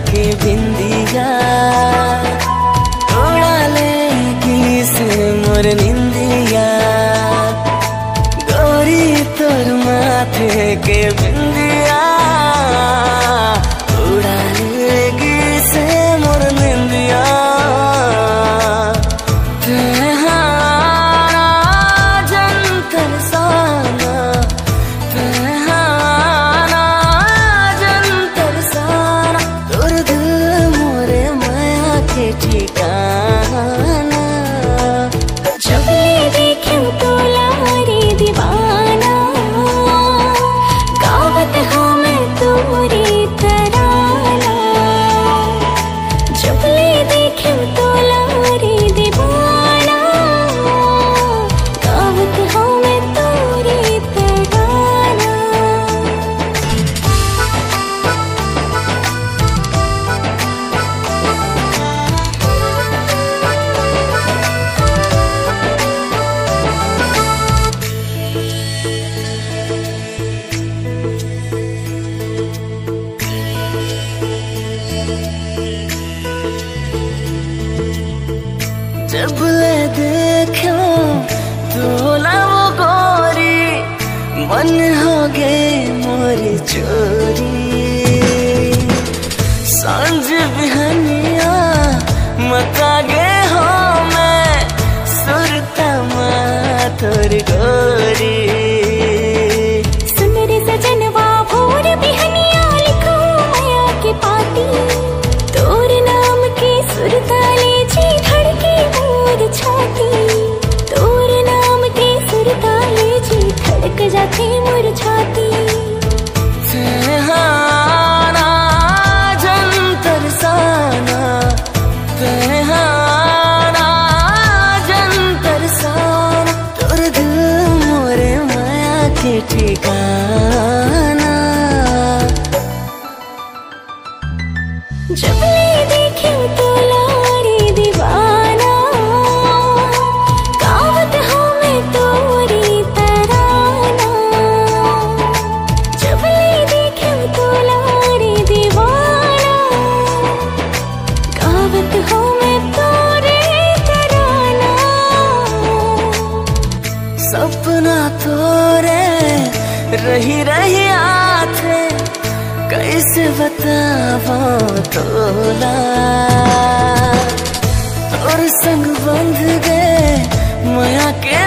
के बिंदिया उड़ा लेगी से मोर निंदिया, गोरी तोर माथे के बिंदिया उड़ा लेगी से मोर निंदिया। तेहारा जंतर साना, तेहारा जंतर साना, तोर दिल मोरे माया के ठिकाना। जब ये देखूं तो लारे दीवाना, गावत हूँ मैं तोरी तराना। जब ये देखूं तो लारे दीवाना, गावत हूँ मैं तोरी तराना। जब ले देखो तो ना वो गोरी, मन हो गए मोरी चोरी। सांझ बिहनिया मता गे हो मैं, सुरता माँ तोर गोरी। सुन रे सजनवा भोर बिहनिया लिखो माया के पाती, तोर नाम के सुरताले जी धड़के मोर छाती। तोर नाम के सुरताले जी धड़क जाते मोर छाती। तेहारा जंतर साना, तेहारा जंतर साना, तोर दिल मोरे माया के ठिकाना। जब ले देखूं तो लारे दीवाना, गावत हूँ मैं तोरी तराना। जब ले देखूं तो लारे दीवाना, गावत हूँ मैं तोरी तराना। सपना तोरे रही रही आथे, कैसे बतावा तोला। और संग बंध गए माया के